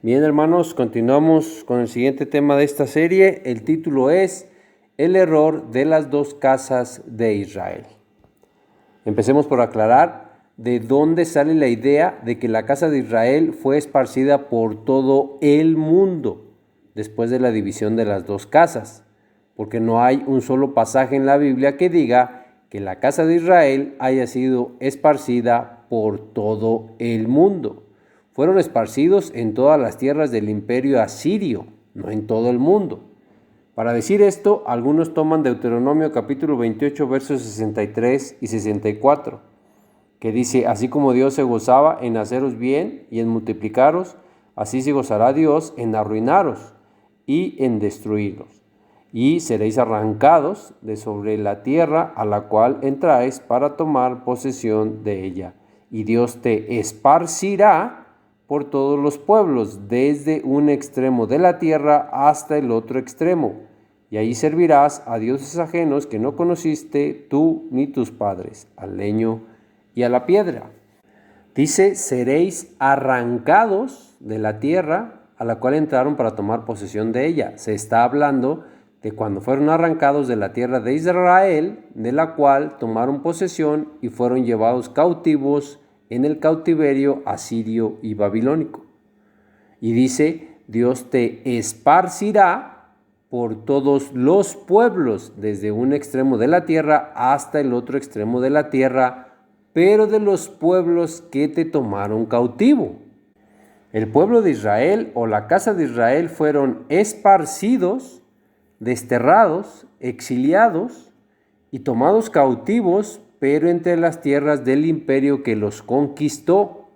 Bien, hermanos, continuamos con el siguiente tema de esta serie. El título es El error de las dos casas de Israel. Empecemos por aclarar de dónde sale la idea de que la casa de Israel fue esparcida por todo el mundo después de la división de las dos casas, porque no hay un solo pasaje en la Biblia que diga que la casa de Israel haya sido esparcida por todo el mundo. Fueron esparcidos en todas las tierras del imperio asirio, no en todo el mundo. Para decir esto, algunos toman Deuteronomio capítulo 28, versos 63 y 64, que dice: así como Dios se gozaba en haceros bien y en multiplicaros, así se gozará Dios en arruinaros y en destruiros. Y seréis arrancados de sobre la tierra a la cual entráis para tomar posesión de ella. Y Dios te esparcirá por todos los pueblos, desde un extremo de la tierra hasta el otro extremo. Y ahí servirás a dioses ajenos que no conociste tú ni tus padres, al leño y a la piedra. Dice: seréis arrancados de la tierra a la cual entraron para tomar posesión de ella. Se está hablando de cuando fueron arrancados de la tierra de Israel, de la cual tomaron posesión y fueron llevados cautivos en el cautiverio asirio y babilónico. Y dice: Dios te esparcirá por todos los pueblos, desde un extremo de la tierra hasta el otro extremo de la tierra, pero de los pueblos que te tomaron cautivo. El pueblo de Israel o la casa de Israel fueron esparcidos, desterrados, exiliados y tomados cautivos, pero entre las tierras del imperio que los conquistó,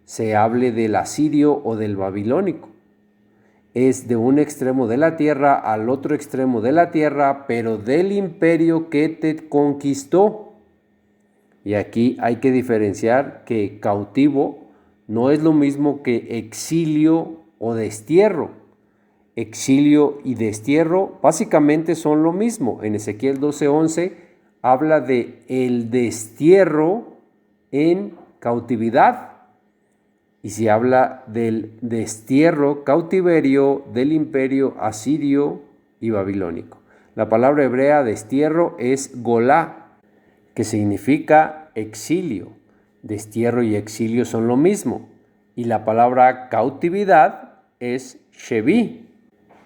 se hable del asirio o del babilónico. Es de un extremo de la tierra al otro extremo de la tierra, pero del imperio que te conquistó. Y aquí hay que diferenciar que cautivo no es lo mismo que exilio o destierro. Exilio y destierro básicamente son lo mismo. En Ezequiel 12:11 habla de el destierro en cautividad. Y se habla del destierro, cautiverio del imperio asirio y babilónico. La palabra hebrea destierro es golá, que significa exilio. Destierro y exilio son lo mismo. Y la palabra cautividad es shevi,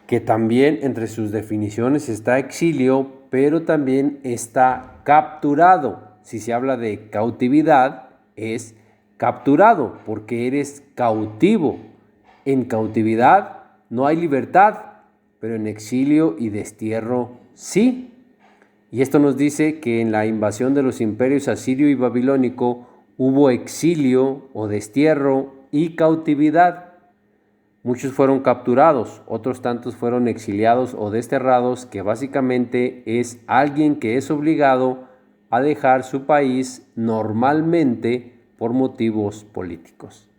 que también entre sus definiciones está exilio, pero también está capturado. Si se habla de cautividad, es capturado, porque eres cautivo. En cautividad no hay libertad, pero en exilio y destierro sí. Y esto nos dice que en la invasión de los imperios asirio y babilónico hubo exilio o destierro y cautividad. Muchos fueron capturados, otros tantos fueron exiliados o desterrados, que básicamente es alguien que es obligado a dejar su país normalmente por motivos políticos.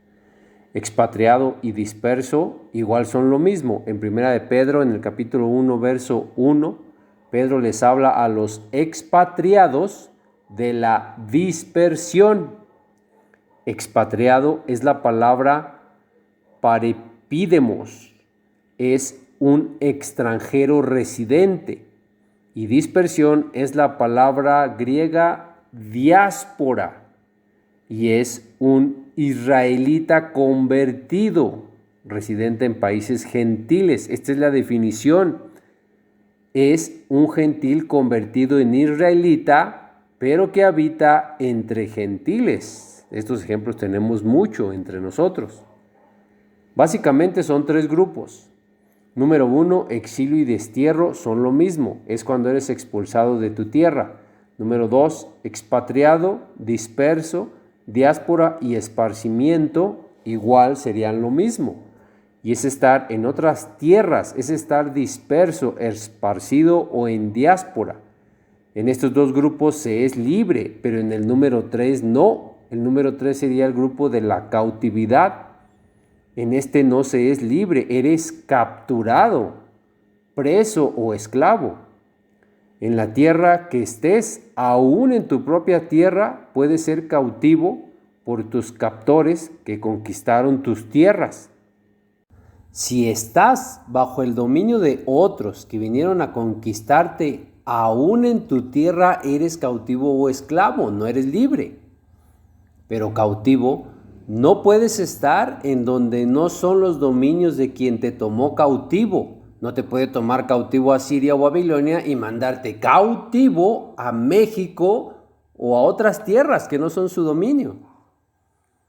Expatriado y disperso igual son lo mismo. En Primera de Pedro, en el capítulo 1, verso 1, Pedro les habla a los expatriados de la dispersión. Expatriado es la palabra parepídemos, es un extranjero residente, y dispersión es la palabra griega diáspora, y es un israelita convertido, residente en países gentiles. Esta es la definición. Es un gentil convertido en israelita, pero que habita entre gentiles. Estos ejemplos tenemos mucho entre nosotros. Básicamente son tres grupos. Número 1, exilio y destierro son lo mismo. Es cuando eres expulsado de tu tierra. Número 2, expatriado, disperso, diáspora y esparcimiento igual serían lo mismo. Y es estar en otras tierras, es estar disperso, esparcido o en diáspora. En estos dos grupos se es libre, pero en el número 3 no. El número 3 sería el grupo de la cautividad. En este no se es libre, eres capturado, preso o esclavo. En la tierra que estés, aún en tu propia tierra, puedes ser cautivo por tus captores que conquistaron tus tierras. Si estás bajo el dominio de otros que vinieron a conquistarte, aún en tu tierra eres cautivo o esclavo, no eres libre. Pero cautivo, no puedes estar en donde no son los dominios de quien te tomó cautivo. No te puede tomar cautivo a Siria o Babilonia y mandarte cautivo a México o a otras tierras que no son su dominio.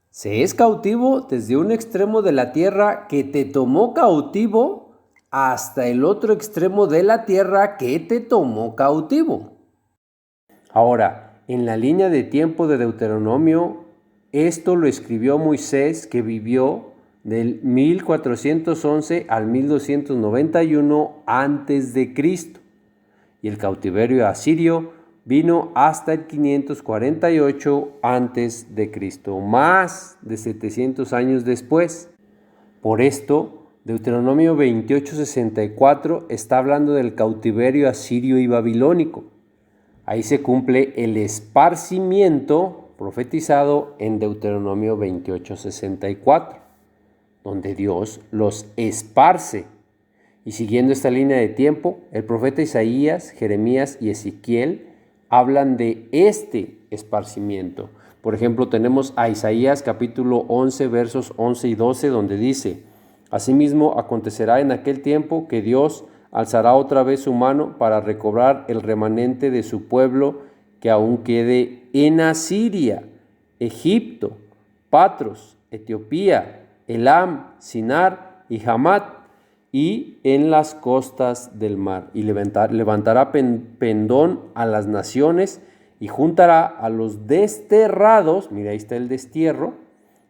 Se es cautivo desde un extremo de la tierra que te tomó cautivo hasta el otro extremo de la tierra que te tomó cautivo. Ahora, en la línea de tiempo de Deuteronomio, esto lo escribió Moisés, que vivió del 1411 al 1291 a.C. Y el cautiverio asirio vino hasta el 548 a.C., más de 700 años después. Por esto, Deuteronomio 28:64 está hablando del cautiverio asirio y babilónico. Ahí se cumple el esparcimiento profetizado en Deuteronomio 28:64, donde Dios los esparce. Y siguiendo esta línea de tiempo, el profeta Isaías, Jeremías y Ezequiel hablan de este esparcimiento. Por ejemplo, tenemos a Isaías capítulo 11, versos 11 y 12, donde dice: Asimismo acontecerá en aquel tiempo que Dios alzará otra vez su mano para recobrar el remanente de su pueblo que aún quede en Asiria, Egipto, Patros, Etiopía, Elam, Sinar y Hamat, y en las costas del mar. Y levantará pendón a las naciones y juntará a los desterrados, mira, ahí está el destierro,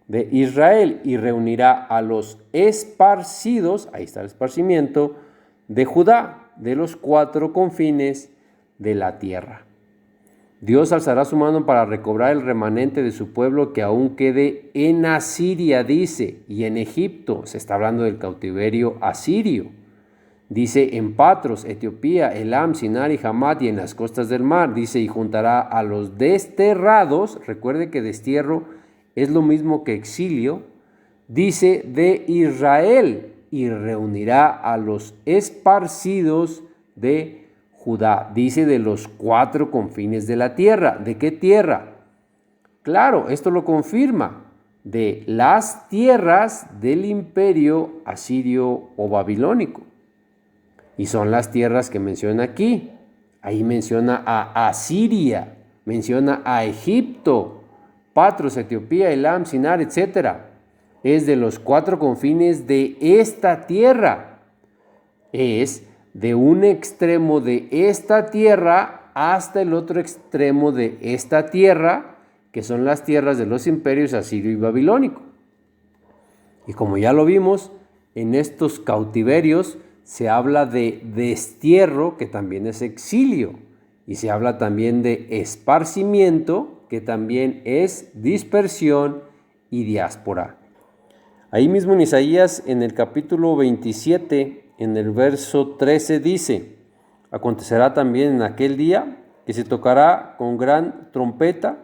de Israel, y reunirá a los esparcidos, ahí está el esparcimiento, de Judá, de los 4 confines de la tierra. Dios alzará su mano para recobrar el remanente de su pueblo que aún quede en Asiria, dice, y en Egipto, se está hablando del cautiverio asirio. Dice en Patros, Etiopía, Elam, Sinar y Hamat, y en las costas del mar. Dice, y juntará a los desterrados, recuerde que destierro es lo mismo que exilio, dice de Israel, y reunirá a los esparcidos de Judá, dice de los 4 confines de la tierra. ¿De qué tierra? Claro, esto lo confirma, de las tierras del imperio asirio o babilónico. Y son las tierras que menciona aquí. Ahí menciona a Asiria, menciona a Egipto, Patros, Etiopía, Elam, Sinar, etc. Es de los 4 confines de esta tierra. Es de un extremo de esta tierra hasta el otro extremo de esta tierra, que son las tierras de los imperios asirio y babilónico. Y como ya lo vimos, en estos cautiverios se habla de destierro, que también es exilio, y se habla también de esparcimiento, que también es dispersión y diáspora. Ahí mismo en Isaías, en el capítulo 27, en el verso 13 dice: acontecerá también en aquel día que se tocará con gran trompeta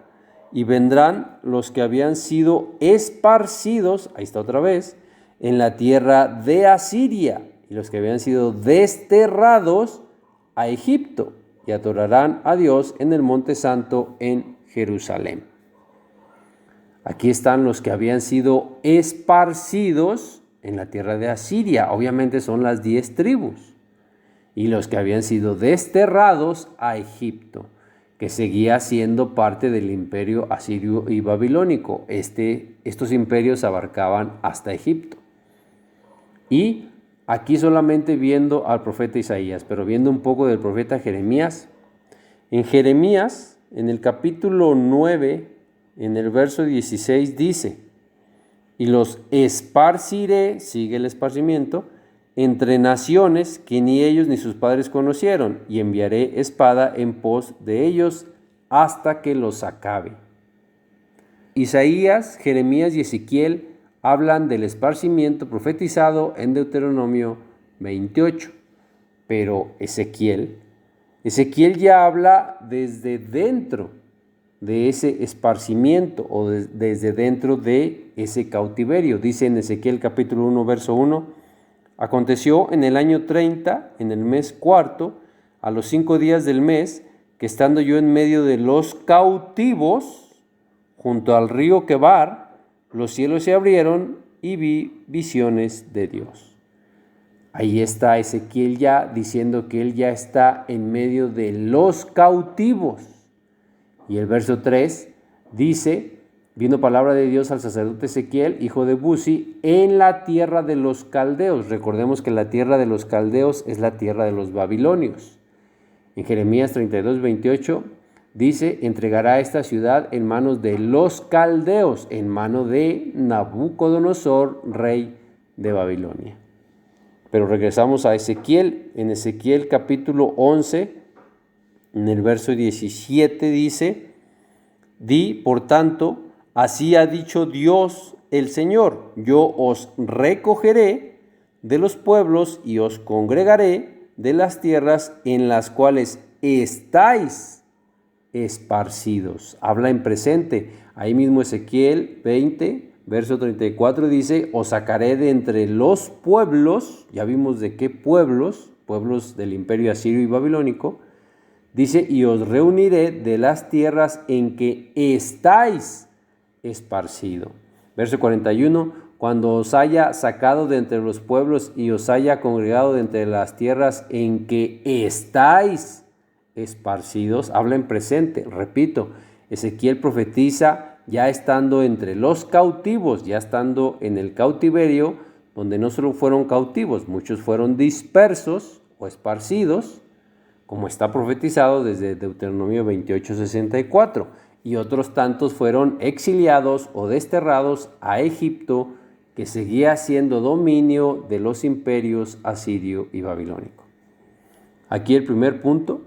y vendrán los que habían sido esparcidos, ahí está otra vez, en la tierra de Asiria, y los que habían sido desterrados a Egipto, y adorarán a Dios en el monte santo en Jerusalén. Aquí están los que habían sido esparcidos en la tierra de Asiria, obviamente son las 10 tribus, y los que habían sido desterrados a Egipto, que seguía siendo parte del imperio asirio y babilónico. Estos imperios abarcaban hasta Egipto. Y aquí solamente viendo al profeta Isaías, pero viendo un poco del profeta Jeremías. En Jeremías, en el capítulo 9, en el verso 16 dice: y los esparciré, sigue el esparcimiento, entre naciones que ni ellos ni sus padres conocieron, y enviaré espada en pos de ellos hasta que los acabe. Isaías, Jeremías y Ezequiel hablan del esparcimiento profetizado en Deuteronomio 28, pero Ezequiel ya habla desde dentro de ese esparcimiento o desde dentro de ese cautiverio. Dice en Ezequiel capítulo 1, verso 1: Aconteció en el año 30, en el mes cuarto, a los 5 días del mes, que estando yo en medio de los cautivos, junto al río Quebar, los cielos se abrieron y vi visiones de Dios. Ahí está Ezequiel ya diciendo que él ya está en medio de los cautivos. Y el verso 3 dice: vino palabra de Dios al sacerdote Ezequiel, hijo de Buzi, en la tierra de los caldeos. Recordemos que la tierra de los caldeos es la tierra de los babilonios. En Jeremías 32:28 dice: entregará esta ciudad en manos de los caldeos, en mano de Nabucodonosor, rey de Babilonia. Pero regresamos a Ezequiel. En Ezequiel capítulo 11, en el verso 17 dice: di, por tanto, así ha dicho Dios el Señor, yo os recogeré de los pueblos y os congregaré de las tierras en las cuales estáis esparcidos. Habla en presente. Ahí mismo Ezequiel 20, verso 34 dice: os sacaré de entre los pueblos. Ya vimos de qué pueblos del imperio asirio y babilónico. Dice: y os reuniré de las tierras en que estáis esparcido. Verso 41: cuando os haya sacado de entre los pueblos y os haya congregado de entre las tierras en que estáis esparcidos. Habla en presente. Repito, Ezequiel profetiza ya estando entre los cautivos, ya estando en el cautiverio, donde no solo fueron cautivos, muchos fueron dispersos o esparcidos, como está profetizado desde Deuteronomio 28:64, y otros tantos fueron exiliados o desterrados a Egipto, que seguía siendo dominio de los imperios asirio y babilónico. Aquí el primer punto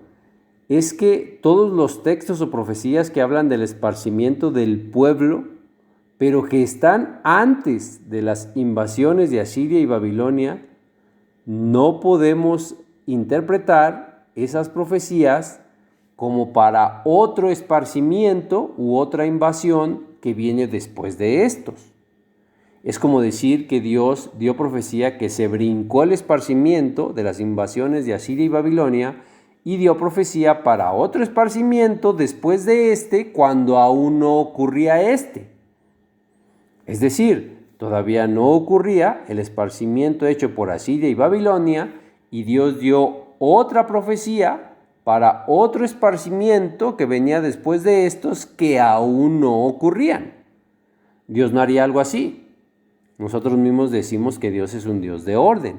es que todos los textos o profecías que hablan del esparcimiento del pueblo, pero que están antes de las invasiones de Asiria y Babilonia, no podemos interpretar esas profecías como para otro esparcimiento u otra invasión que viene después de estos. Es como decir que Dios dio profecía que se brincó el esparcimiento de las invasiones de Asiria y Babilonia y dio profecía para otro esparcimiento después de este, cuando aún no ocurría este. Es decir, todavía no ocurría el esparcimiento hecho por Asiria y Babilonia, y Dios dio otra profecía para otro esparcimiento que venía después de estos, que aún no ocurrían. Dios no haría algo así. Nosotros mismos decimos que Dios es un Dios de orden.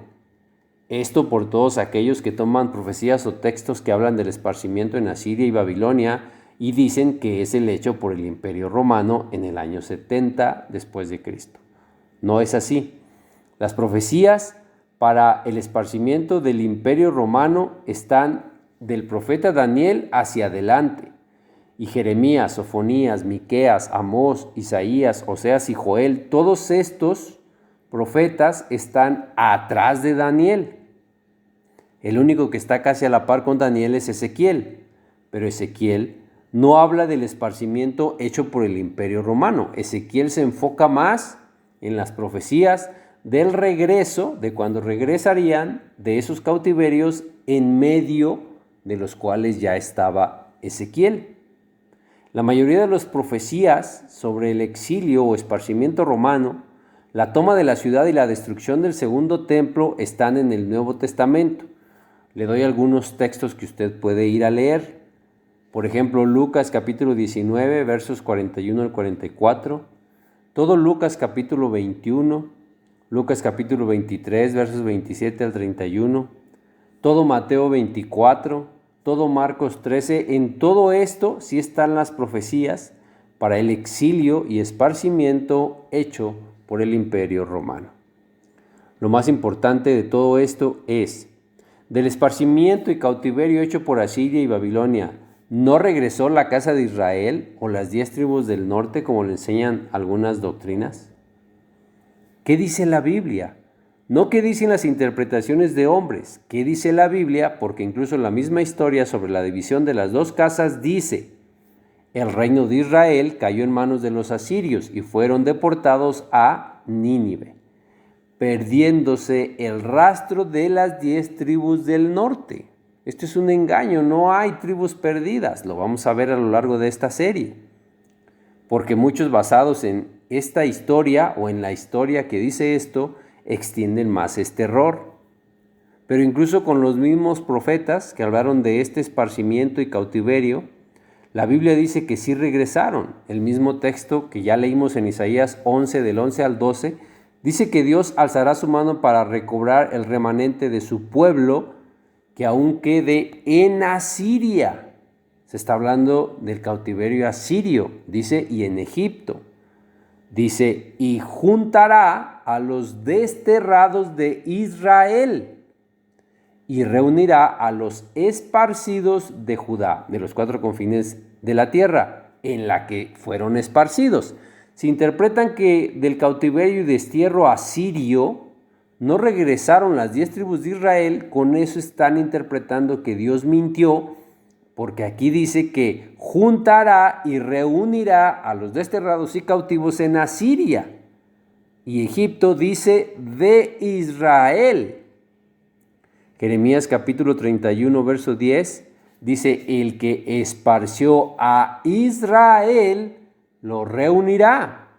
Esto por todos aquellos que toman profecías o textos que hablan del esparcimiento en Asiria y Babilonia y dicen que es el hecho por el Imperio Romano en el año 70 después de Cristo. No es así. Las profecías para el esparcimiento del Imperio Romano están del profeta Daniel hacia adelante. Y Jeremías, Sofonías, Miqueas, Amós, Isaías, Oseas y Joel, todos estos profetas están atrás de Daniel. El único que está casi a la par con Daniel es Ezequiel, pero Ezequiel no habla del esparcimiento hecho por el Imperio Romano. Ezequiel se enfoca más en las profecías del regreso, de cuando regresarían de esos cautiverios en medio de los cuales ya estaba Ezequiel. La mayoría de las profecías sobre el exilio o esparcimiento romano, la toma de la ciudad y la destrucción del segundo templo están en el Nuevo Testamento. Le doy algunos textos que usted puede ir a leer. Por ejemplo, Lucas capítulo 19, versos 41 al 44. Todo Lucas capítulo 21. Lucas capítulo 23, versos 27 al 31. Todo Mateo 24. Todo Marcos 13, en todo esto sí están las profecías para el exilio y esparcimiento hecho por el Imperio Romano. Lo más importante de todo esto es, del esparcimiento y cautiverio hecho por Asiria y Babilonia, ¿no regresó la casa de Israel o las 10 tribus del norte como le enseñan algunas doctrinas? ¿Qué dice la Biblia? No qué dicen las interpretaciones de hombres, qué dice la Biblia, porque incluso la misma historia sobre la división de las dos casas dice: el reino de Israel cayó en manos de los asirios y fueron deportados a Nínive. perdiéndose el rastro de las 10 tribus del norte. Esto es un engaño, no hay tribus perdidas, lo vamos a ver a lo largo de esta serie. Porque muchos basados en esta historia o en la historia que dice esto, extienden más este error. Pero incluso con los mismos profetas que hablaron de este esparcimiento y cautiverio, la Biblia dice que sí regresaron. El mismo texto que ya leímos en Isaías 11, del 11 al 12, dice que Dios alzará su mano para recobrar el remanente de su pueblo que aún quede en Asiria. Se está hablando del cautiverio asirio, dice, y en Egipto. Dice, y juntará a los desterrados de Israel y reunirá a los esparcidos de Judá, de los 4 confines de la tierra, en la que fueron esparcidos. Se interpretan que del cautiverio y destierro asirio no regresaron las 10 tribus de Israel. Con eso están interpretando que Dios mintió, porque aquí dice que juntará y reunirá a los desterrados y cautivos en Asiria. Y Egipto dice de Israel. Jeremías capítulo 31, verso 10, dice, el que esparció a Israel lo reunirá.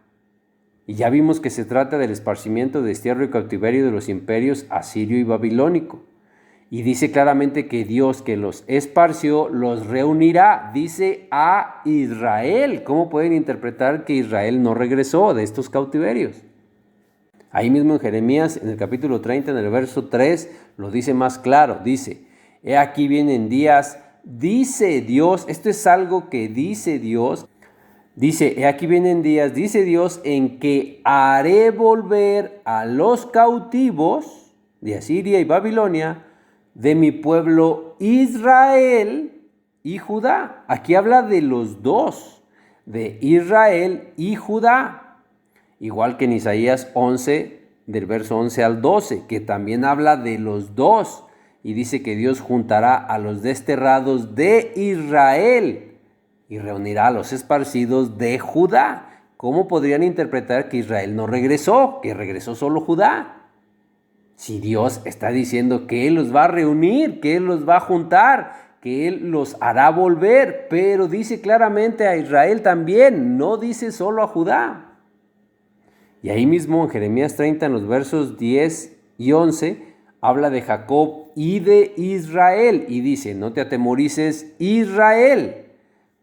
Y ya vimos que se trata del esparcimiento, destierro y cautiverio de los imperios asirio y babilónico. Y dice claramente que Dios que los esparció los reunirá, dice a Israel. ¿Cómo pueden interpretar que Israel no regresó de estos cautiverios? Ahí mismo en Jeremías, en el capítulo 30, en el verso 3, lo dice más claro. Dice, he aquí vienen días, dice Dios, esto es algo que dice Dios. Dice, he aquí vienen días, dice Dios, en que haré volver a los cautivos de Asiria y Babilonia, de mi pueblo Israel y Judá. Aquí habla de los dos, de Israel y Judá. Igual que en Isaías 11, del verso 11 al 12, que también habla de los dos. Y dice que Dios juntará a los desterrados de Israel y reunirá a los esparcidos de Judá. ¿Cómo podrían interpretar que Israel no regresó, que regresó solo Judá? Si Dios está diciendo que Él los va a reunir, que Él los va a juntar, que Él los hará volver, pero dice claramente a Israel también, no dice solo a Judá. Y ahí mismo en Jeremías 30, en los versos 10 y 11, habla de Jacob y de Israel, y dice, no te atemorices Israel,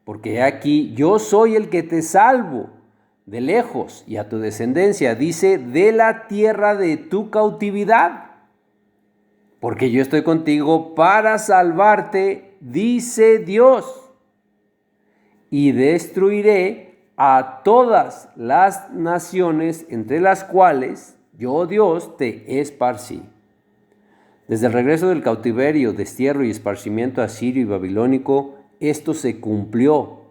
porque aquí yo soy el que te salvo de lejos y a tu descendencia, dice, de la tierra de tu cautividad, porque yo estoy contigo para salvarte, dice Dios, y destruiré a todas las naciones entre las cuales yo, Dios, te esparcí. Desde el regreso del cautiverio, destierro y esparcimiento asirio y babilónico, esto se cumplió,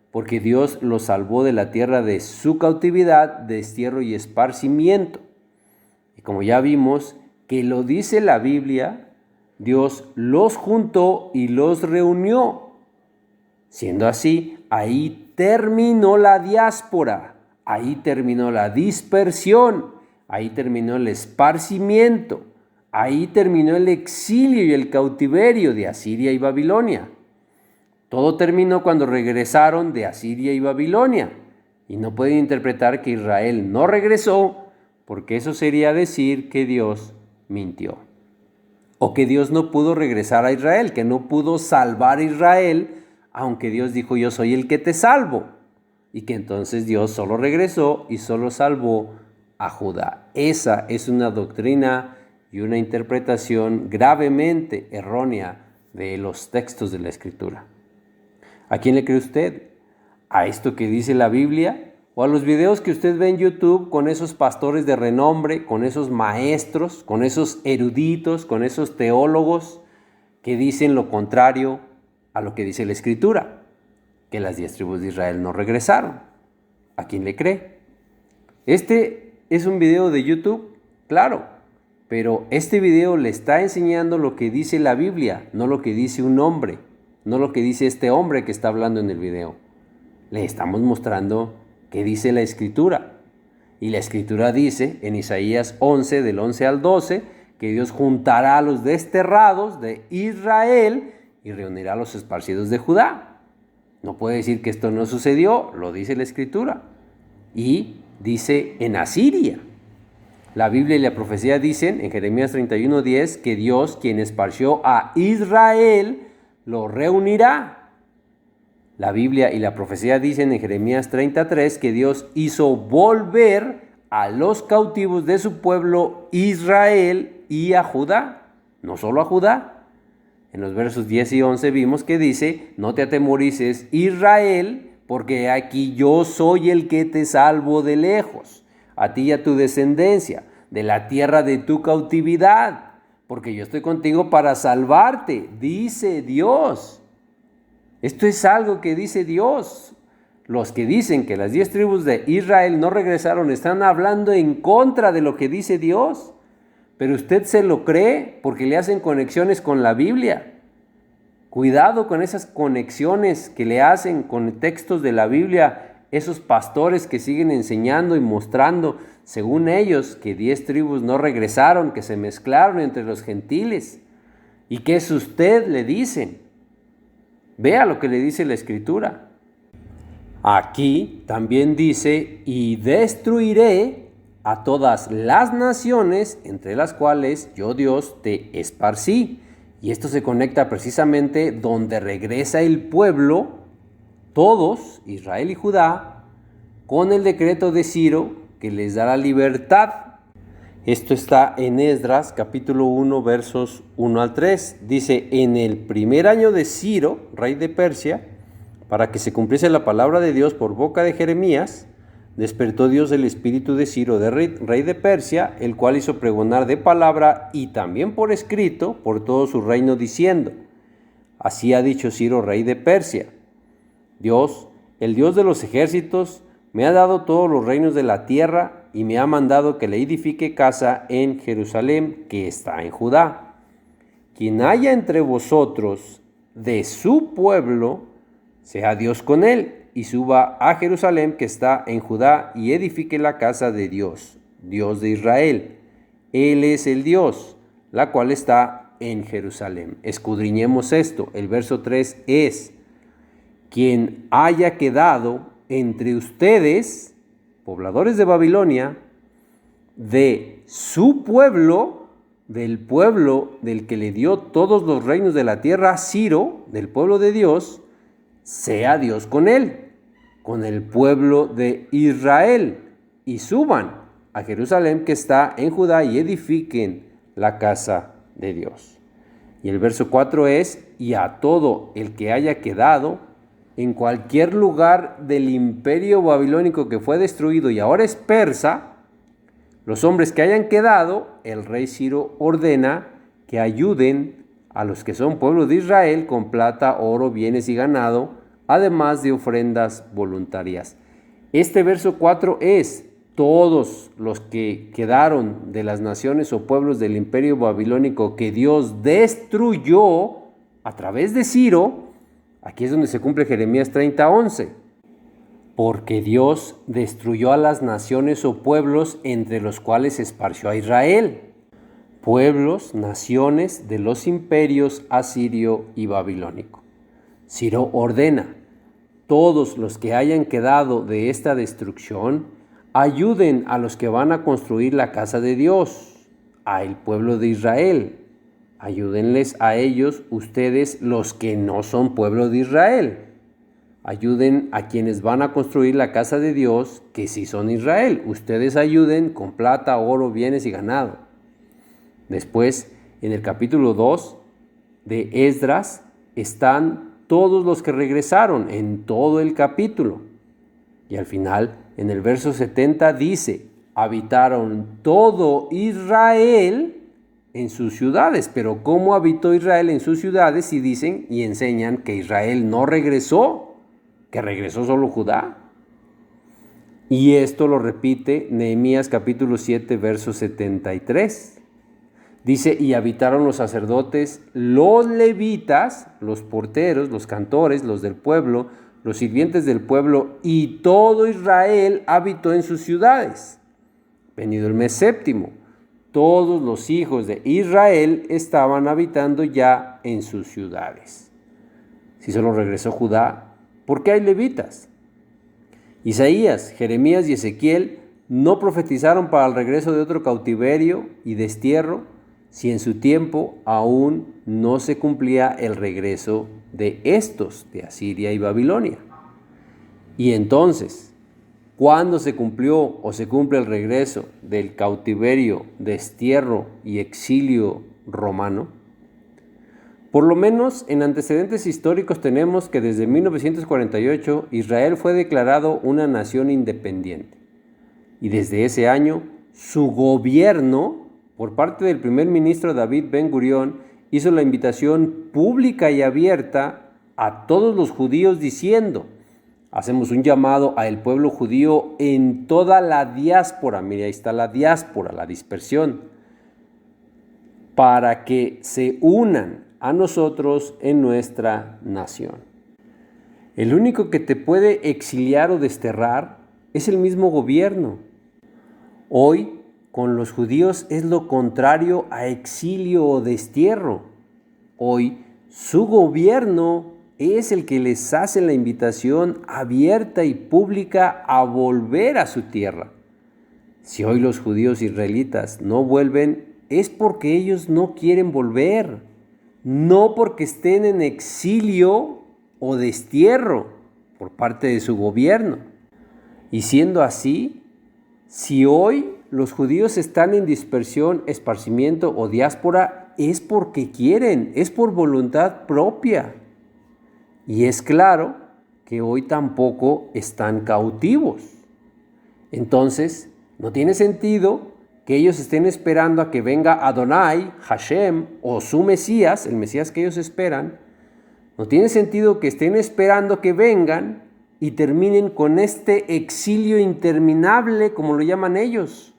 porque Dios los salvó de la tierra de su cautividad, destierro y esparcimiento. Y como ya vimos que lo dice la Biblia, Dios los juntó y los reunió. Siendo así, ahí terminó la diáspora, ahí terminó la dispersión, ahí terminó el esparcimiento, ahí terminó el exilio y el cautiverio de Asiria y Babilonia. Todo terminó cuando regresaron de Asiria y Babilonia. Y no pueden interpretar que Israel no regresó, porque eso sería decir que Dios mintió. O que Dios no pudo regresar a Israel, que no pudo salvar a Israel, aunque Dios dijo, yo soy el que te salvo. Y que entonces Dios solo regresó y solo salvó a Judá. Esa es una doctrina y una interpretación gravemente errónea de los textos de la Escritura. ¿A quién le cree usted? ¿A esto que dice la Biblia? ¿O a los videos que usted ve en YouTube con esos pastores de renombre, con esos maestros, con esos eruditos, con esos teólogos que dicen lo contrario a lo que dice la Escritura? Que las 10 tribus de Israel no regresaron. ¿A quién le cree? Este es un video de YouTube, claro, pero este video le está enseñando lo que dice la Biblia, no lo que dice un hombre. No lo que dice este hombre que está hablando en el video. Le estamos mostrando qué dice la Escritura. Y la Escritura dice en Isaías 11, del 11 al 12, que Dios juntará a los desterrados de Israel y reunirá a los esparcidos de Judá. No puede decir que esto no sucedió, lo dice la Escritura. Y dice en Asiria. La Biblia y la profecía dicen en Jeremías 31:10 que Dios, quien esparció a Israel, lo reunirá. La Biblia y la profecía dicen en Jeremías 33 que Dios hizo volver a los cautivos de su pueblo Israel y a Judá, no solo a Judá. En los versos 10 y 11 vimos que dice: no te atemorices, Israel, porque aquí yo soy el que te salvo de lejos, a ti y a tu descendencia, de la tierra de tu cautividad, porque yo estoy contigo para salvarte, dice Dios. Esto es algo que dice Dios. Los que dicen que las 10 tribus de Israel no regresaron están hablando en contra de lo que dice Dios. Pero usted se lo cree porque le hacen conexiones con la Biblia. Cuidado con esas conexiones que le hacen con textos de la Biblia esos pastores que siguen enseñando y mostrando, según ellos, que 10 tribus no regresaron, que se mezclaron entre los gentiles. ¿Y qué es usted? Le dicen. Vea lo que le dice la Escritura. Aquí también dice: y destruiré a todas las naciones entre las cuales yo Dios te esparcí. Y esto se conecta precisamente donde regresa el pueblo, todos, Israel y Judá, con el decreto de Ciro que les dará libertad. Esto está en Esdras capítulo 1 versos 1 al 3. Dice: en el primer año de Ciro, rey de Persia, para que se cumpliese la palabra de Dios por boca de Jeremías, despertó Dios el espíritu de Ciro, rey de Persia, el cual hizo pregonar de palabra y también por escrito por todo su reino, diciendo: así ha dicho Ciro, rey de Persia: Dios, el Dios de los ejércitos, me ha dado todos los reinos de la tierra y me ha mandado que le edifique casa en Jerusalén, que está en Judá. Quien haya entre vosotros de su pueblo, sea Dios con él, y suba a Jerusalén, que está en Judá, y edifique la casa de Dios, Dios de Israel. Él es el Dios, la cual está en Jerusalén. Escudriñemos esto. El verso 3 es: quien haya quedado entre ustedes, pobladores de Babilonia, de su pueblo, del pueblo del que le dio todos los reinos de la tierra, Ciro, del pueblo de Dios, sea Dios con él, con el pueblo de Israel, y suban a Jerusalén, que está en Judá, y edifiquen la casa de Dios. Y el verso 4 es: y a todo el que haya quedado en cualquier lugar del imperio babilónico que fue destruido y ahora es persa, los hombres que hayan quedado, el rey Ciro ordena que ayuden a los que son pueblo de Israel con plata, oro, bienes y ganado, además de ofrendas voluntarias. Este verso 4 es: todos los que quedaron de las naciones o pueblos del imperio babilónico que Dios destruyó a través de Ciro. Aquí es donde se cumple Jeremías 30:11. Porque Dios destruyó a las naciones o pueblos entre los cuales esparció a Israel. Pueblos, naciones de los imperios asirio y babilónico. Ciro ordena: todos los que hayan quedado de esta destrucción, ayuden a los que van a construir la casa de Dios, al pueblo de Israel. Ayúdenles a ellos ustedes, los que no son pueblo de Israel. Ayuden a quienes van a construir la casa de Dios, que sí son Israel. Ustedes ayuden con plata, oro, bienes y ganado. Después, en el capítulo 2 de Esdras, están todos los que regresaron en todo el capítulo. Y al final, en el verso 70 dice: habitaron todo Israel en sus ciudades. Pero ¿cómo habitó Israel en sus ciudades si dicen y enseñan que Israel no regresó, que regresó solo Judá? Y esto lo repite Nehemías capítulo 7, verso 73. Dice: y habitaron los sacerdotes, los levitas, los porteros, los cantores, los del pueblo, los sirvientes del pueblo, y todo Israel habitó en sus ciudades. Venido el mes séptimo, todos los hijos de Israel estaban habitando ya en sus ciudades. Si solo regresó Judá, ¿por qué hay levitas? Isaías, Jeremías y Ezequiel no profetizaron para el regreso de otro cautiverio y destierro, si en su tiempo aún no se cumplía el regreso de estos de Asiria y Babilonia. Y entonces, ¿cuándo se cumplió o se cumple el regreso del cautiverio, destierro y exilio romano? Por lo menos en antecedentes históricos tenemos que desde 1948 Israel fue declarado una nación independiente. Y desde ese año, su gobierno, por parte del primer ministro David Ben-Gurión, hizo la invitación pública y abierta a todos los judíos diciendo: hacemos un llamado al pueblo judío en toda la diáspora, mira, ahí está la diáspora, la dispersión, para que se unan a nosotros en nuestra nación. El único que te puede exiliar o desterrar es el mismo gobierno. Hoy, con los judíos es lo contrario a exilio o destierro. Hoy, su gobierno es el que les hace la invitación abierta y pública a volver a su tierra. Si hoy los judíos israelitas no vuelven, es porque ellos no quieren volver, no porque estén en exilio o destierro por parte de su gobierno. Y siendo así, si hoy los judíos están en dispersión, esparcimiento o diáspora, es porque quieren, es por voluntad propia. Y es claro que hoy tampoco están cautivos. Entonces, no tiene sentido que ellos estén esperando a que venga Adonai, Hashem o su Mesías, el Mesías que ellos esperan. No tiene sentido que estén esperando que vengan y terminen con este exilio interminable, como lo llaman ellos.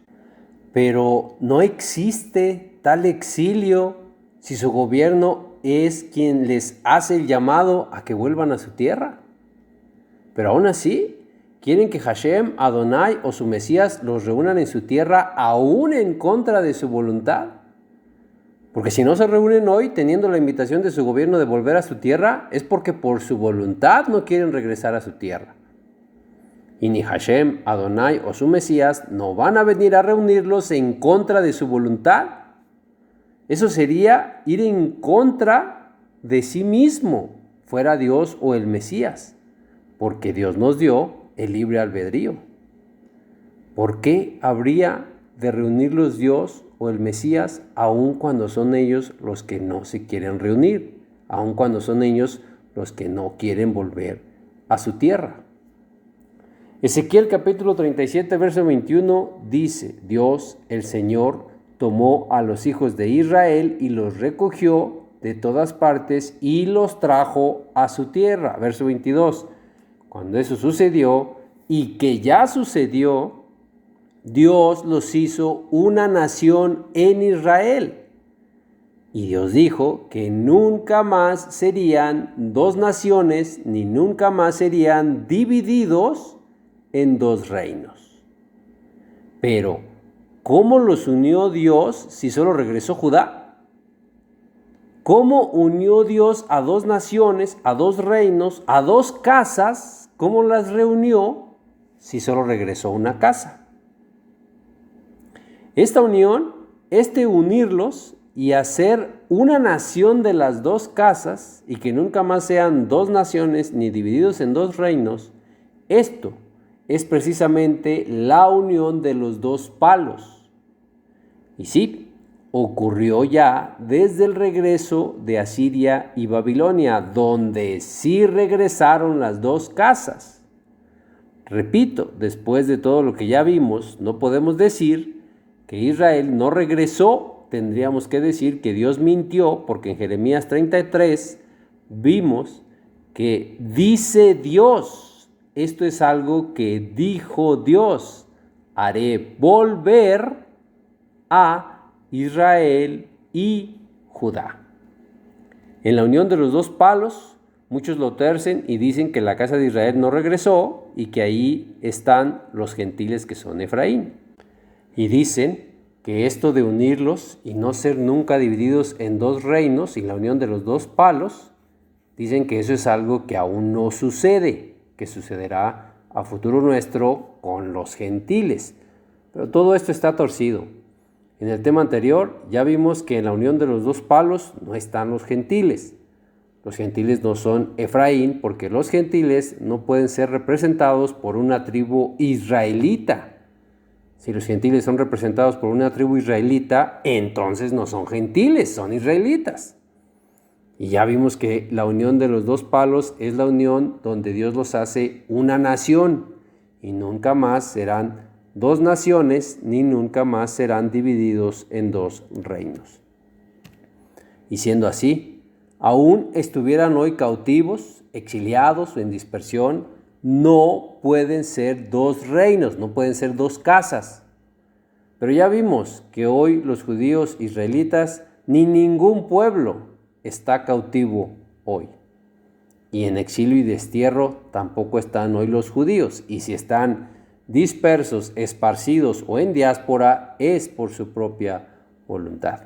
Pero no existe tal exilio si su gobierno es quien les hace el llamado a que vuelvan a su tierra. Pero aún así, quieren que Hashem, Adonai o su Mesías los reúnan en su tierra aún en contra de su voluntad. Porque si no se reúnen hoy teniendo la invitación de su gobierno de volver a su tierra, es porque por su voluntad no quieren regresar a su tierra. Y ni Hashem, Adonai o su Mesías no van a venir a reunirlos en contra de su voluntad. Eso sería ir en contra de sí mismo, fuera Dios o el Mesías, porque Dios nos dio el libre albedrío. ¿Por qué habría de reunirlos Dios o el Mesías aun cuando son ellos los que no se quieren reunir, aun cuando son ellos los que no quieren volver a su tierra? Ezequiel capítulo 37, verso 21 dice: Dios, el Señor, tomó a los hijos de Israel y los recogió de todas partes y los trajo a su tierra. Verso 22. Cuando eso sucedió, y que ya sucedió, Dios los hizo una nación en Israel. Y Dios dijo que nunca más serían dos naciones, ni nunca más serían divididos en dos reinos. Pero, ¿cómo los unió Dios si solo regresó Judá? ¿Cómo unió Dios a dos naciones, a dos reinos, a dos casas? ¿Cómo las reunió si solo regresó una casa? Esta unión, unirlos y hacer una nación de las dos casas y que nunca más sean dos naciones ni divididos en dos reinos, esto es precisamente la unión de los dos palos. Y sí, ocurrió ya desde el regreso de Asiria y Babilonia, donde sí regresaron las dos casas. Repito, después de todo lo que ya vimos, no podemos decir que Israel no regresó, tendríamos que decir que Dios mintió, porque en Jeremías 33 vimos que dice Dios, esto es algo que dijo Dios: haré volver a Israel y Judá. En la unión de los dos palos, muchos lo tercen y dicen que la casa de Israel no regresó y que ahí están los gentiles que son Efraín. Y dicen que esto de unirlos y no ser nunca divididos en dos reinos y la unión de los dos palos, dicen que eso es algo que aún no sucede, que sucederá a futuro nuestro con los gentiles. Pero todo esto está torcido. En el tema anterior ya vimos que en la unión de los dos palos no están los gentiles. Los gentiles no son Efraín porque los gentiles no pueden ser representados por una tribu israelita. Si los gentiles son representados por una tribu israelita, entonces no son gentiles, son israelitas. Y ya vimos que la unión de los dos palos es la unión donde Dios los hace una nación y nunca más serán dos naciones ni nunca más serán divididos en dos reinos. Y siendo así, aún estuvieran hoy cautivos, exiliados o en dispersión, no pueden ser dos reinos, no pueden ser dos casas. Pero ya vimos que hoy los judíos israelitas ni ningún pueblo está cautivo hoy. Y en exilio y destierro tampoco están hoy los judíos. Y si están dispersos, esparcidos o en diáspora, es por su propia voluntad.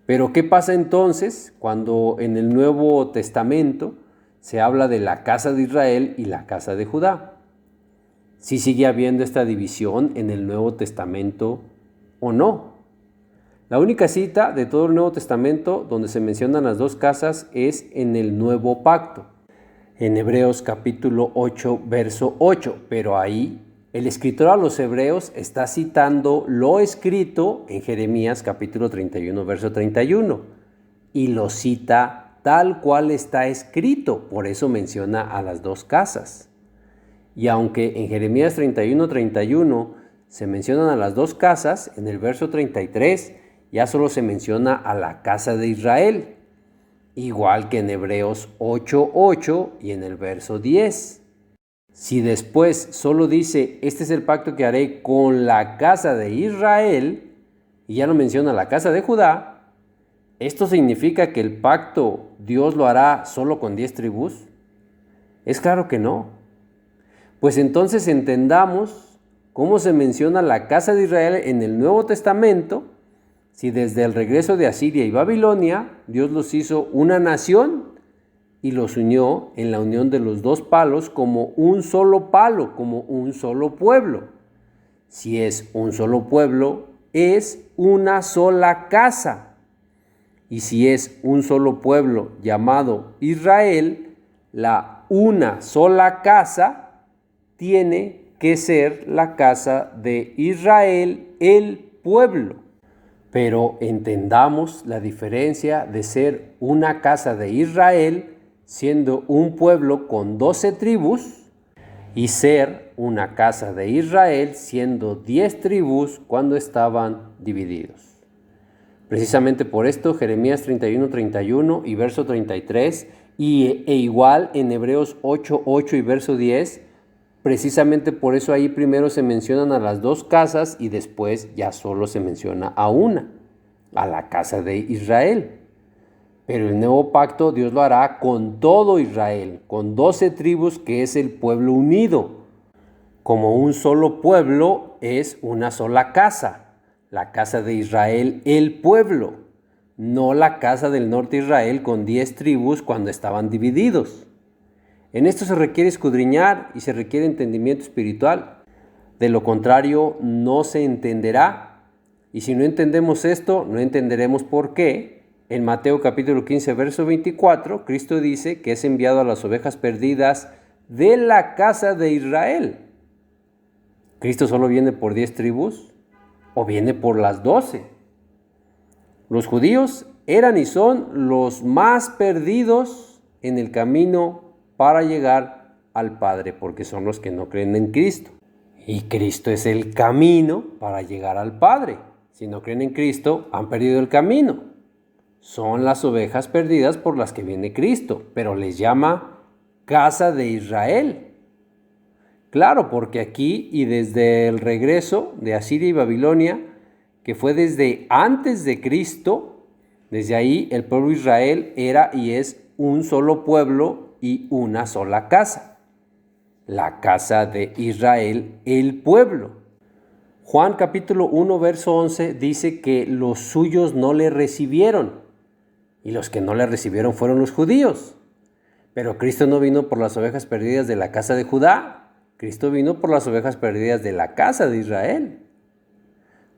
Pero ¿qué pasa entonces cuando en el Nuevo Testamento se habla de la casa de Israel y la casa de Judá? ¿Sí sigue habiendo esta división en el Nuevo Testamento o no? La única cita de todo el Nuevo Testamento donde se mencionan las dos casas es en el Nuevo Pacto, en Hebreos capítulo 8, verso 8, pero ahí el escritor a los hebreos está citando lo escrito en Jeremías capítulo 31, verso 31, y lo cita tal cual está escrito, por eso menciona a las dos casas. Y aunque en Jeremías 31, 31 se mencionan a las dos casas, en el verso 33 ya solo se menciona a la casa de Israel, igual que en Hebreos 8, 8 y en el verso 10. Si después solo dice, este es el pacto que haré con la casa de Israel, y ya no menciona la casa de Judá, ¿esto significa que el pacto Dios lo hará solo con 10 tribus? Es claro que no. Pues entonces entendamos cómo se menciona la casa de Israel en el Nuevo Testamento, si desde el regreso de Asiria y Babilonia, Dios los hizo una nación y los unió en la unión de los dos palos como un solo palo, como un solo pueblo. Si es un solo pueblo, es una sola casa. Y si es un solo pueblo llamado Israel, la una sola casa tiene que ser la casa de Israel, el pueblo. Pero entendamos la diferencia de ser una casa de Israel, siendo un pueblo con 12 tribus, y ser una casa de Israel, siendo 10 tribus cuando estaban divididos. Precisamente por esto, Jeremías 31, 31 y verso 33, e igual en Hebreos 8, 8 y verso 10, precisamente por eso ahí primero se mencionan a las dos casas y después ya solo se menciona a una, a la casa de Israel. Pero el nuevo pacto Dios lo hará con todo Israel, con 12 tribus que es el pueblo unido. Como un solo pueblo es una sola casa, la casa de Israel, el pueblo, no la casa del norte de Israel con 10 tribus cuando estaban divididos. En esto se requiere escudriñar y se requiere entendimiento espiritual. De lo contrario, no se entenderá. Y si no entendemos esto, no entenderemos por qué. En Mateo capítulo 15, verso 24, Cristo dice que es enviado a las ovejas perdidas de la casa de Israel. ¿Cristo solo viene por 10 tribus o viene por las 12? Los judíos eran y son los más perdidos en el camino para llegar al Padre, porque son los que no creen en Cristo. Y Cristo es el camino para llegar al Padre. Si no creen en Cristo, han perdido el camino. Son las ovejas perdidas por las que viene Cristo, pero les llama casa de Israel. Claro, porque aquí y desde el regreso de Asiria y Babilonia, que fue desde antes de Cristo, desde ahí el pueblo de Israel era y es un solo pueblo y una sola casa, la casa de Israel, el pueblo. Juan capítulo 1, verso 11 dice que los suyos no le recibieron, y los que no le recibieron fueron los judíos. Pero Cristo no vino por las ovejas perdidas de la casa de Judá, Cristo vino por las ovejas perdidas de la casa de Israel.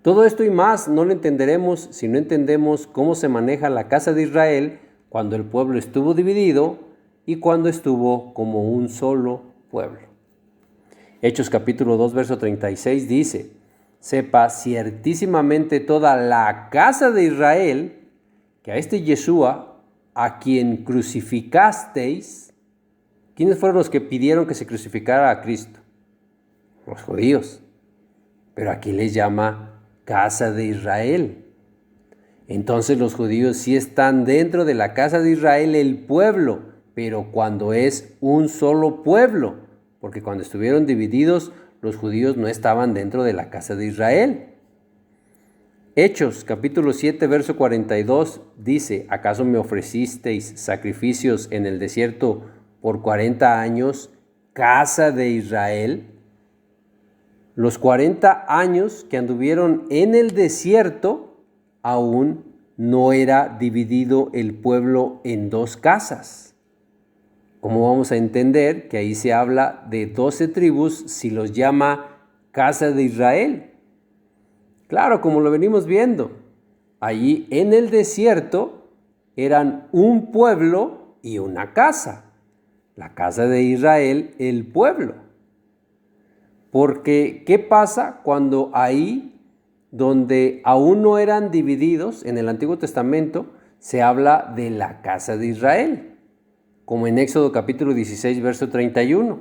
Todo esto y más no lo entenderemos si no entendemos cómo se maneja la casa de Israel cuando el pueblo estuvo dividido y cuando estuvo como un solo pueblo. Hechos capítulo 2, verso 36 dice: sepa ciertísimamente toda la casa de Israel que a este Yeshua, a quien crucificasteis. ¿Quiénes fueron los que pidieron que se crucificara a Cristo? Los judíos. Pero aquí les llama casa de Israel. Entonces los judíos sí están dentro de la casa de Israel, el pueblo, pero cuando es un solo pueblo, porque cuando estuvieron divididos, los judíos no estaban dentro de la casa de Israel. Hechos, capítulo 7, verso 42, dice: ¿acaso me ofrecisteis sacrificios en el desierto por 40 años, casa de Israel? Los 40 años que anduvieron en el desierto, aún no era dividido el pueblo en dos casas. ¿Cómo vamos a entender que ahí se habla de 12 tribus si los llama casa de Israel? Claro, como lo venimos viendo, allí en el desierto eran un pueblo y una casa. La casa de Israel, el pueblo. Porque, ¿qué pasa cuando ahí, donde aún no eran divididos en el Antiguo Testamento, se habla de la casa de Israel? Como en Éxodo capítulo 16, verso 31.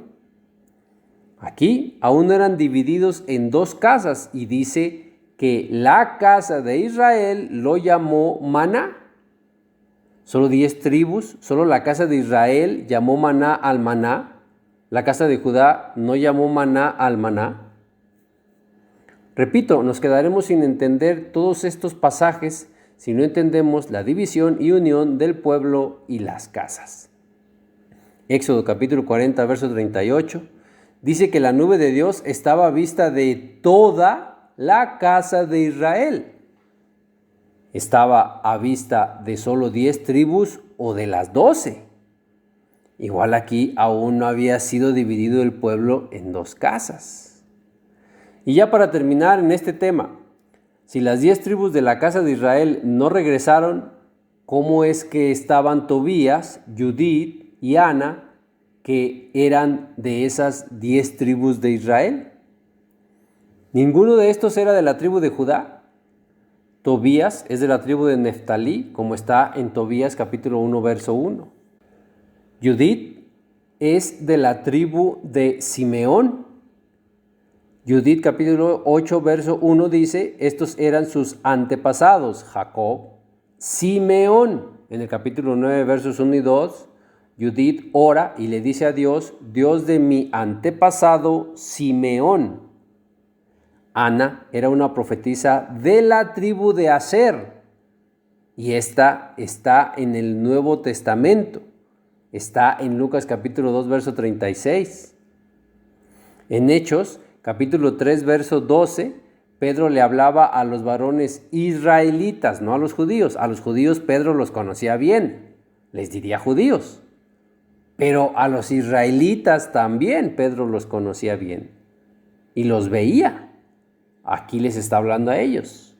Aquí aún no eran divididos en dos casas y dice que la casa de Israel lo llamó maná. Solo 10 tribus, solo la casa de Israel llamó maná al maná. La casa de Judá no llamó maná al maná. Repito, nos quedaremos sin entender todos estos pasajes si no entendemos la división y unión del pueblo y las casas. Éxodo capítulo 40, verso 38, dice que la nube de Dios estaba a vista de toda la casa de Israel. ¿Estaba a vista de solo 10 tribus o de las 12? Igual aquí aún no había sido dividido el pueblo en dos casas. Y ya para terminar en este tema, si las 10 tribus de la casa de Israel no regresaron, ¿cómo es que estaban Tobías, Judith y Ana, que eran de esas 10 tribus de Israel? Ninguno de estos era de la tribu de Judá. Tobías es de la tribu de Neftalí, como está en Tobías capítulo 1, verso 1. Judith es de la tribu de Simeón. Judith capítulo 8, verso 1 dice: estos eran sus antepasados, Jacob, Simeón. En el capítulo 9, versos 1 y 2, Judith ora y le dice a Dios: Dios de mi antepasado Simeón. Ana era una profetisa de la tribu de Aser, y esta está en el Nuevo Testamento. Está en Lucas capítulo 2, verso 36. En Hechos capítulo 3, verso 12, Pedro le hablaba a los varones israelitas, no a los judíos. A los judíos Pedro los conocía bien, les diría judíos. Pero a los israelitas también Pedro los conocía bien y los veía. Aquí les está hablando a ellos.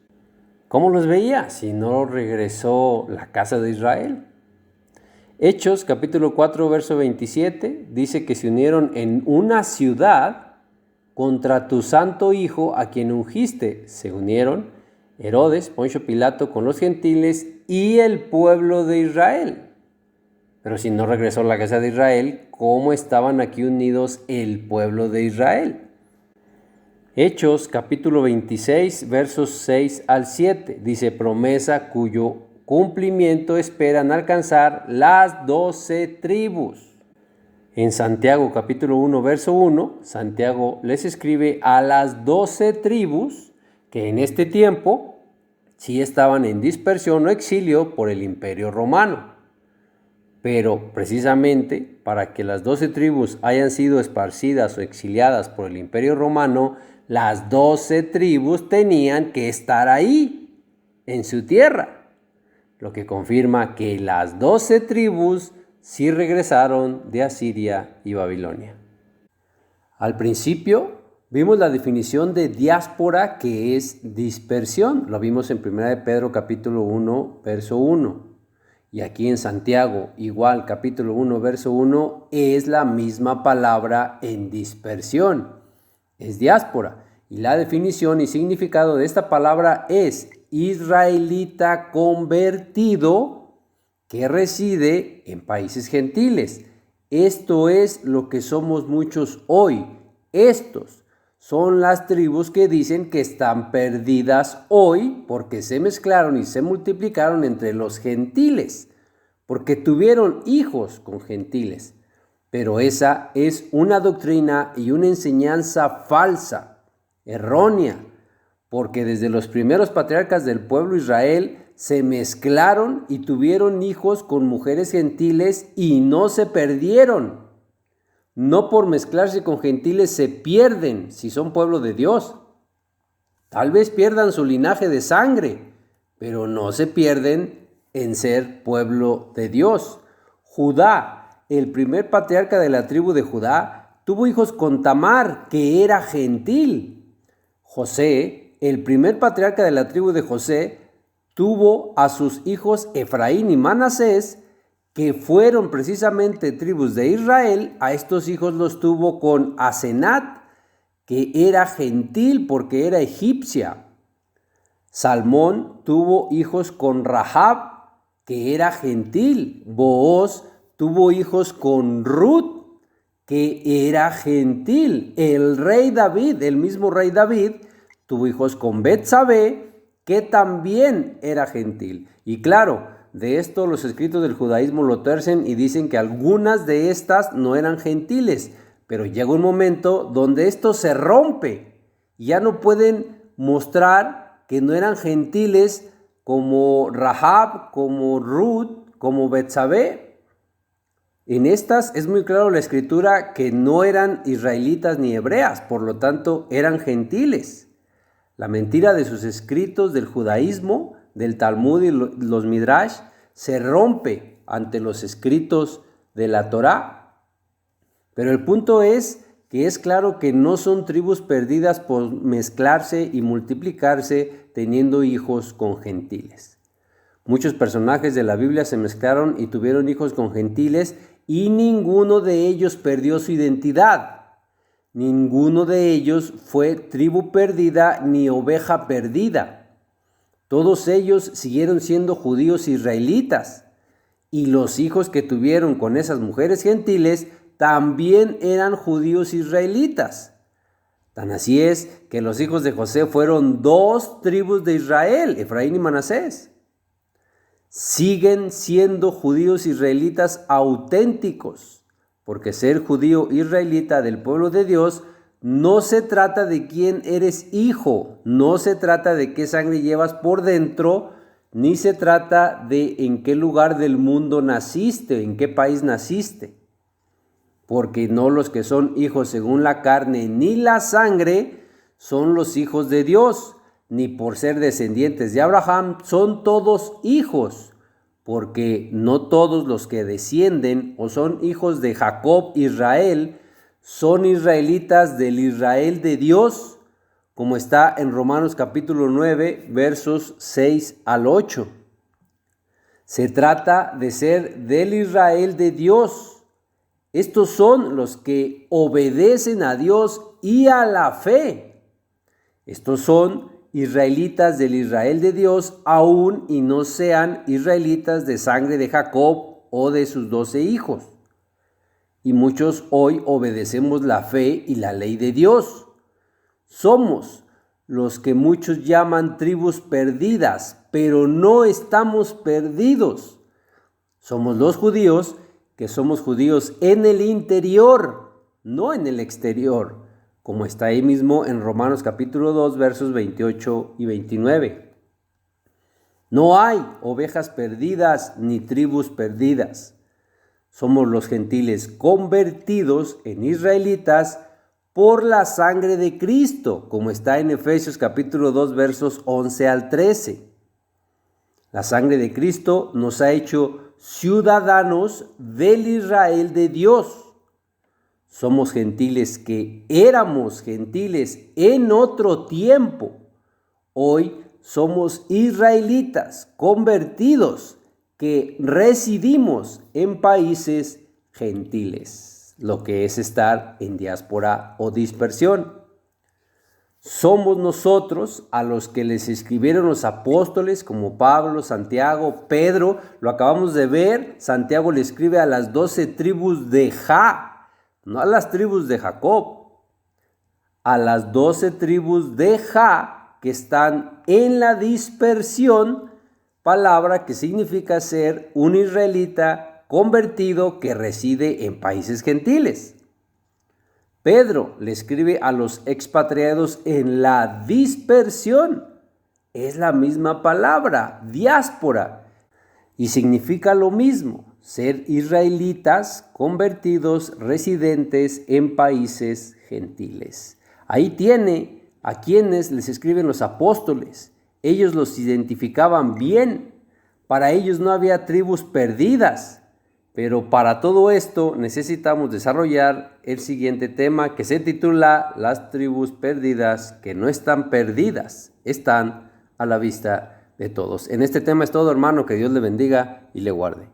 ¿Cómo los veía? Si no regresó la casa de Israel. Hechos capítulo 4, verso 27 dice que se unieron en una ciudad contra tu santo hijo a quien ungiste. Se unieron Herodes, Poncio Pilato con los gentiles y el pueblo de Israel. Pero si no regresó la casa de Israel, ¿cómo estaban aquí unidos el pueblo de Israel? Hechos capítulo 26, versos 6 al 7, dice: promesa cuyo cumplimiento esperan alcanzar las 12 tribus. En Santiago capítulo 1, verso 1, Santiago les escribe a las 12 tribus que en este tiempo sí estaban en dispersión o exilio por el Imperio Romano. Pero precisamente para que las 12 tribus hayan sido esparcidas o exiliadas por el Imperio Romano, las 12 tribus tenían que estar ahí, en su tierra, lo que confirma que las 12 tribus sí regresaron de Asiria y Babilonia. Al principio vimos la definición de diáspora, que es dispersión. Lo vimos en 1 de Pedro capítulo 1, verso 1. Y aquí en Santiago, igual capítulo 1, verso 1, es la misma palabra en dispersión. Es diáspora. Y la definición y significado de esta palabra es israelita convertido que reside en países gentiles. Esto es lo que somos muchos hoy. Estos son las tribus que dicen que están perdidas hoy porque se mezclaron y se multiplicaron entre los gentiles, porque tuvieron hijos con gentiles. Pero esa es una doctrina y una enseñanza falsa, errónea, porque desde los primeros patriarcas del pueblo Israel se mezclaron y tuvieron hijos con mujeres gentiles y no se perdieron. No por mezclarse con gentiles se pierden si son pueblo de Dios. Tal vez pierdan su linaje de sangre, pero no se pierden en ser pueblo de Dios. Judá, el primer patriarca de la tribu de Judá, tuvo hijos con Tamar, que era gentil. José, el primer patriarca de la tribu de José, tuvo a sus hijos Efraín y Manasés, que fueron precisamente tribus de Israel. A estos hijos los tuvo con Asenat, que era gentil porque era egipcia. Salmón tuvo hijos con Rahab, que era gentil. Booz tuvo hijos con Ruth, que era gentil. El rey David, el mismo rey David, tuvo hijos con Betsabé, que también era gentil. Y claro, de esto los escritos del judaísmo lo tuercen y dicen que algunas de estas no eran gentiles, pero llega un momento donde esto se rompe. Ya no pueden mostrar que no eran gentiles como Rahab, como Ruth, como Betsabé. En estas es muy claro la escritura que no eran israelitas ni hebreas, por lo tanto eran gentiles. La mentira de sus escritos del judaísmo, del Talmud y los Midrash se rompe ante los escritos de la Torá. Pero el punto es que es claro que no son tribus perdidas por mezclarse y multiplicarse teniendo hijos con gentiles. Muchos personajes de la Biblia se mezclaron y tuvieron hijos con gentiles y ninguno de ellos perdió su identidad. Ninguno de ellos fue tribu perdida ni oveja perdida. Todos ellos siguieron siendo judíos israelitas, y los hijos que tuvieron con esas mujeres gentiles también eran judíos israelitas. Tan así es que los hijos de José fueron 2 tribus de Israel, Efraín y Manasés. Siguen siendo judíos israelitas auténticos, porque ser judío israelita del pueblo de Dios no se trata de quién eres hijo, no se trata de qué sangre llevas por dentro, ni se trata de en qué lugar del mundo naciste, en qué país naciste. Porque no los que son hijos según la carne ni la sangre son los hijos de Dios, ni por ser descendientes de Abraham son todos hijos. Porque no todos los que descienden o son hijos de Jacob, Israel, son israelitas del Israel de Dios, como está en Romanos capítulo 9, versos 6 al 8. Se trata de ser del Israel de Dios. Estos son los que obedecen a Dios y a la fe. Estos son israelitas del Israel de Dios, aún y no sean israelitas de sangre de Jacob o de sus 12 hijos. Y muchos hoy obedecemos la fe y la ley de Dios. Somos los que muchos llaman tribus perdidas, pero no estamos perdidos. Somos los judíos que somos judíos en el interior, no en el exterior, como está ahí mismo en Romanos capítulo 2, versos 28 y 29. No hay ovejas perdidas ni tribus perdidas. Somos los gentiles convertidos en israelitas por la sangre de Cristo, como está en Efesios capítulo 2, versos 11 al 13. La sangre de Cristo nos ha hecho ciudadanos del Israel de Dios. Somos gentiles que éramos gentiles en otro tiempo. Hoy somos israelitas convertidos que residimos en países gentiles, lo que es estar en diáspora o dispersión. Somos nosotros a los que les escribieron los apóstoles como Pablo, Santiago, Pedro. Lo acabamos de ver. Santiago le escribe a las 12 tribus de Ja, no a las tribus de Jacob. A las 12 tribus de Ja que están en la dispersión, palabra que significa ser un israelita convertido que reside en países gentiles. Pedro le escribe a los expatriados en la dispersión. Es la misma palabra, diáspora, y significa lo mismo, ser israelitas convertidos residentes en países gentiles. Ahí tiene a quienes les escriben los apóstoles. Ellos los identificaban bien. Para ellos no había tribus perdidas. Pero para todo esto necesitamos desarrollar el siguiente tema que se titula Las tribus perdidas que no están perdidas, están a la vista de todos. En este tema es todo, hermano, que Dios le bendiga y le guarde.